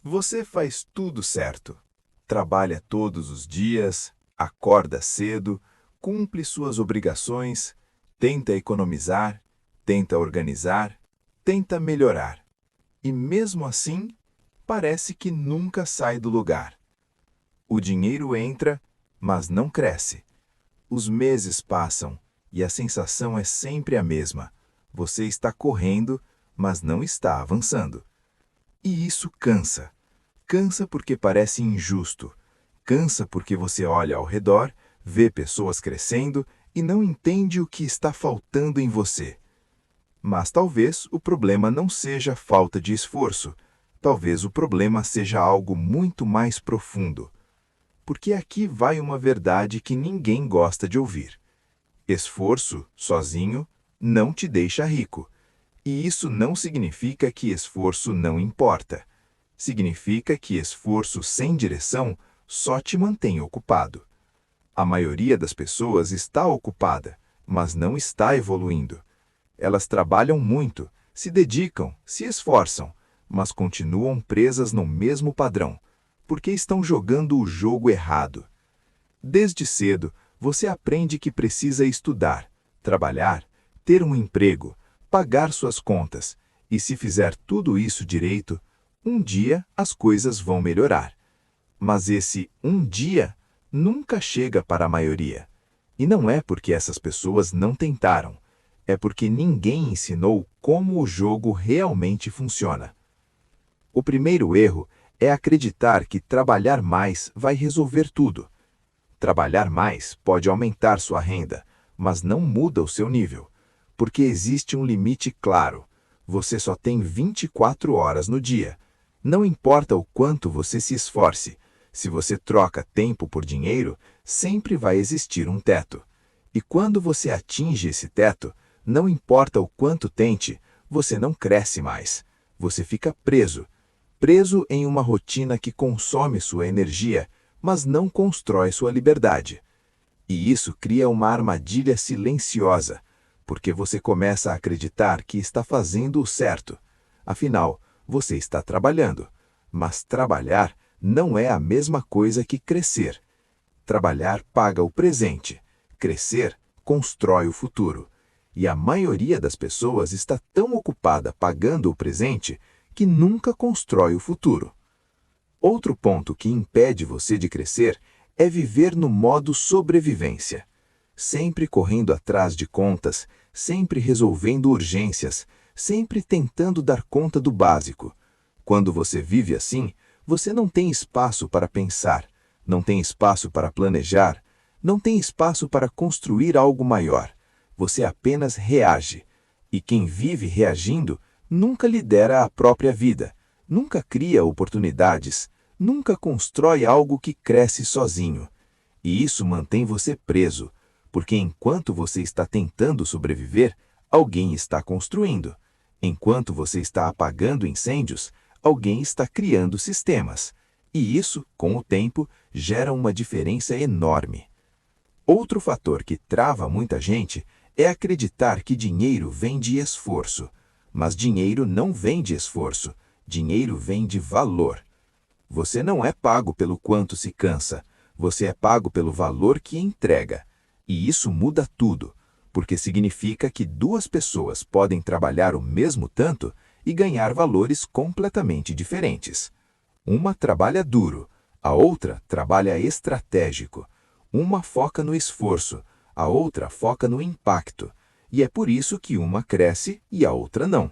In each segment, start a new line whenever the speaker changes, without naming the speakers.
Você faz tudo certo. Trabalha todos os dias, acorda cedo, cumpre suas obrigações, tenta economizar, tenta organizar, tenta melhorar. E mesmo assim, parece que nunca sai do lugar. O dinheiro entra, mas não cresce. Os meses passam e a sensação é sempre a mesma. Você está correndo, mas não está avançando. E isso cansa. Cansa porque parece injusto. Cansa porque você olha ao redor, vê pessoas crescendo e não entende o que está faltando em você. Mas talvez o problema não seja falta de esforço. Talvez o problema seja algo muito mais profundo. Porque aqui vai uma verdade que ninguém gosta de ouvir. Esforço, sozinho, não te deixa rico. E isso não significa que esforço não importa. Significa que esforço sem direção só te mantém ocupado. A maioria das pessoas está ocupada, mas não está evoluindo. Elas trabalham muito, se dedicam, se esforçam, mas continuam presas no mesmo padrão, porque estão jogando o jogo errado. Desde cedo, você aprende que precisa estudar, trabalhar, ter um emprego, pagar suas contas, e se fizer tudo isso direito, um dia as coisas vão melhorar. Mas esse um dia nunca chega para a maioria. E não é porque essas pessoas não tentaram, é porque ninguém ensinou como o jogo realmente funciona. O primeiro erro é acreditar que trabalhar mais vai resolver tudo. Trabalhar mais pode aumentar sua renda, mas não muda o seu nível, porque existe um limite claro. Você só tem 24 horas no dia. Não importa o quanto você se esforce, se você troca tempo por dinheiro, sempre vai existir um teto. E quando você atinge esse teto, não importa o quanto tente, você não cresce mais. Você fica preso. Preso em uma rotina que consome sua energia, mas não constrói sua liberdade. E isso cria uma armadilha silenciosa, porque você começa a acreditar que está fazendo o certo. Afinal, você está trabalhando, mas trabalhar não é a mesma coisa que crescer. Trabalhar paga o presente, crescer constrói o futuro. E a maioria das pessoas está tão ocupada pagando o presente que nunca constrói o futuro. Outro ponto que impede você de crescer é viver no modo sobrevivência. Sempre correndo atrás de contas, sempre resolvendo urgências, sempre tentando dar conta do básico. Quando você vive assim, você não tem espaço para pensar, não tem espaço para planejar, não tem espaço para construir algo maior. Você apenas reage. E quem vive reagindo nunca lidera a própria vida, nunca cria oportunidades, nunca constrói algo que cresce sozinho. E isso mantém você preso, porque enquanto você está tentando sobreviver, alguém está construindo. Enquanto você está apagando incêndios, alguém está criando sistemas. E isso, com o tempo, gera uma diferença enorme. Outro fator que trava muita gente é acreditar que dinheiro vem de esforço. Mas dinheiro não vem de esforço, dinheiro vem de valor. Você não é pago pelo quanto se cansa, você é pago pelo valor que entrega. E isso muda tudo, porque significa que duas pessoas podem trabalhar o mesmo tanto e ganhar valores completamente diferentes. Uma trabalha duro, a outra trabalha estratégico. Uma foca no esforço, a outra foca no impacto. E é por isso que uma cresce e a outra não.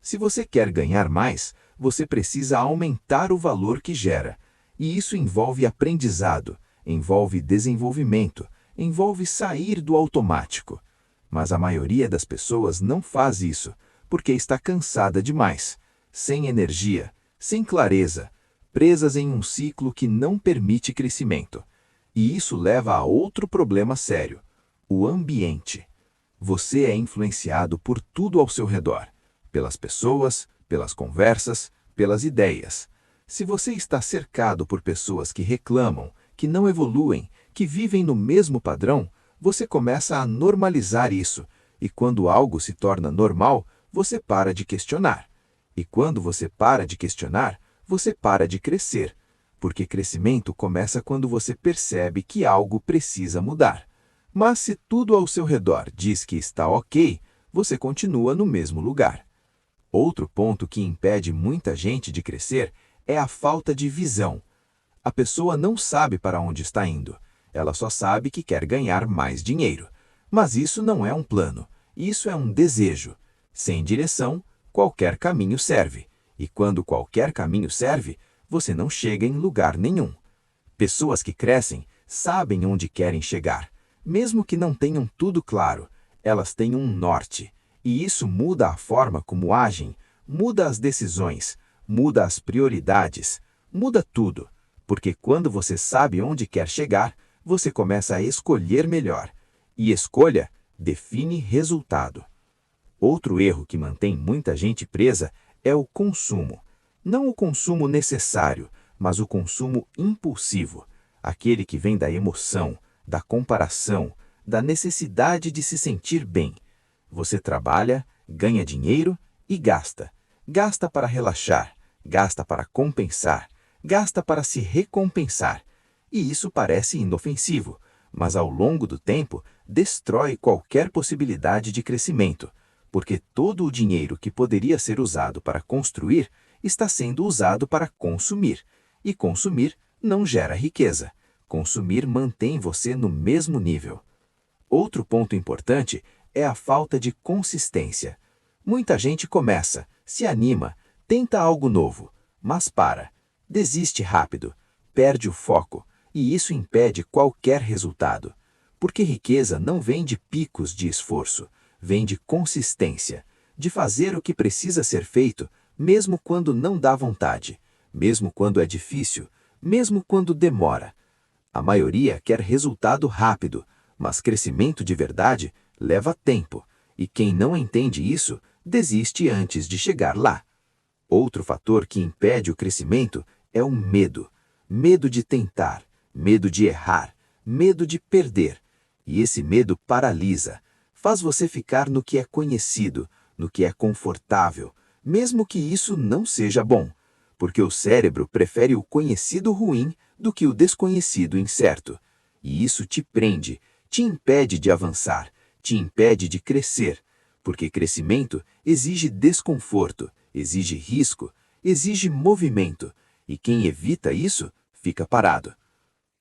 Se você quer ganhar mais, você precisa aumentar o valor que gera. E isso envolve aprendizado, envolve desenvolvimento, envolve sair do automático. Mas a maioria das pessoas não faz isso, porque está cansada demais, sem energia, sem clareza, presas em um ciclo que não permite crescimento. E isso leva a outro problema sério: o ambiente. Você é influenciado por tudo ao seu redor, pelas pessoas, pelas conversas, pelas ideias. Se você está cercado por pessoas que reclamam, que não evoluem, que vivem no mesmo padrão, você começa a normalizar isso, e quando algo se torna normal, você para de questionar. E quando você para de questionar, você para de crescer, porque crescimento começa quando você percebe que algo precisa mudar. Mas se tudo ao seu redor diz que está ok, você continua no mesmo lugar. Outro ponto que impede muita gente de crescer é a falta de visão. A pessoa não sabe para onde está indo. Ela só sabe que quer ganhar mais dinheiro. Mas isso não é um plano. Isso é um desejo. Sem direção, qualquer caminho serve. E quando qualquer caminho serve, você não chega em lugar nenhum. Pessoas que crescem sabem onde querem chegar. Mesmo que não tenham tudo claro, elas têm um norte. E isso muda a forma como agem, muda as decisões, muda as prioridades, muda tudo. Porque quando você sabe onde quer chegar, você começa a escolher melhor. E escolha define resultado. Outro erro que mantém muita gente presa é o consumo. Não o consumo necessário, mas o consumo impulsivo. Aquele que vem da emoção, da comparação, da necessidade de se sentir bem. Você trabalha, ganha dinheiro e gasta. Gasta para relaxar, gasta para compensar, gasta para se recompensar. E isso parece inofensivo, mas ao longo do tempo destrói qualquer possibilidade de crescimento, porque todo o dinheiro que poderia ser usado para construir está sendo usado para consumir. E consumir não gera riqueza. Consumir mantém você no mesmo nível. Outro ponto importante é a falta de consistência. Muita gente começa, se anima, tenta algo novo, mas para, desiste rápido, perde o foco, e isso impede qualquer resultado. Porque riqueza não vem de picos de esforço, vem de consistência, de fazer o que precisa ser feito, mesmo quando não dá vontade, mesmo quando é difícil, mesmo quando demora. A maioria quer resultado rápido, mas crescimento de verdade leva tempo, e quem não entende isso, desiste antes de chegar lá. Outro fator que impede o crescimento é o medo. Medo de tentar, medo de errar, medo de perder. E esse medo paralisa, faz você ficar no que é conhecido, no que é confortável, mesmo que isso não seja bom, porque o cérebro prefere o conhecido ruim do que o desconhecido incerto. E isso te prende, te impede de avançar, te impede de crescer, porque crescimento exige desconforto, exige risco, exige movimento, e quem evita isso fica parado.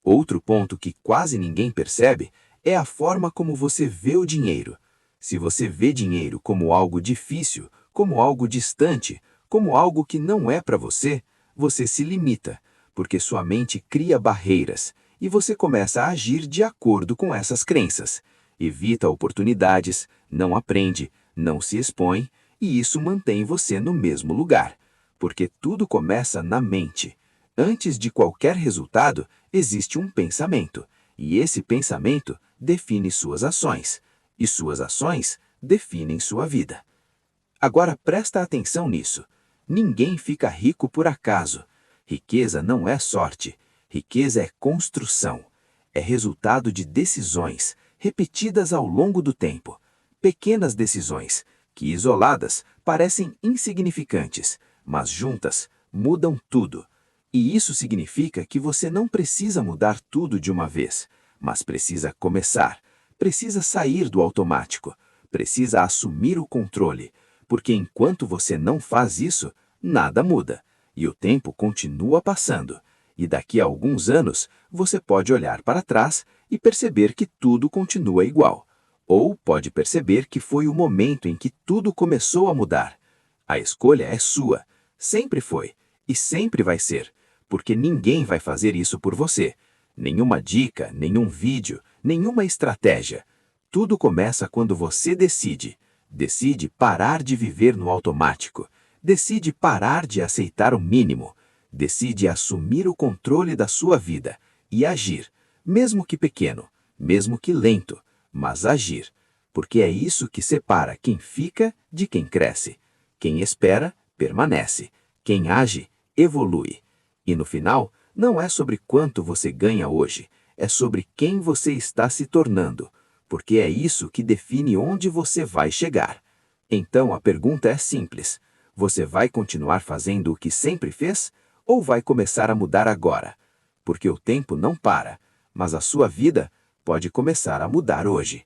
Outro ponto que quase ninguém percebe é a forma como você vê o dinheiro. Se você vê dinheiro como algo difícil, como algo distante, como algo que não é para você, você se limita, porque sua mente cria barreiras, e você começa a agir de acordo com essas crenças. Evita oportunidades, não aprende, não se expõe, e isso mantém você no mesmo lugar, porque tudo começa na mente. Antes de qualquer resultado, existe um pensamento, e esse pensamento define suas ações, e suas ações definem sua vida. Agora presta atenção nisso. Ninguém fica rico por acaso. Riqueza não é sorte. Riqueza é construção. É resultado de decisões, repetidas ao longo do tempo. Pequenas decisões, que isoladas parecem insignificantes, mas juntas mudam tudo. E isso significa que você não precisa mudar tudo de uma vez, mas precisa começar, precisa sair do automático, precisa assumir o controle, porque enquanto você não faz isso, nada muda, e o tempo continua passando, e daqui a alguns anos você pode olhar para trás e perceber que tudo continua igual, ou pode perceber que foi o momento em que tudo começou a mudar. A escolha é sua, sempre foi, e sempre vai ser, porque ninguém vai fazer isso por você. Nenhuma dica, nenhum vídeo, nenhuma estratégia. Tudo começa quando você decide. Decide parar de viver no automático. Decide parar de aceitar o mínimo. Decide assumir o controle da sua vida e agir, mesmo que pequeno, mesmo que lento, mas agir. Porque é isso que separa quem fica de quem cresce. Quem espera, permanece. Quem age, evolui. E no final, não é sobre quanto você ganha hoje, é sobre quem você está se tornando, porque é isso que define onde você vai chegar. Então a pergunta é simples: você vai continuar fazendo o que sempre fez?
ou vai começar a mudar agora? Porque o tempo não para, mas a sua vida pode começar a mudar hoje.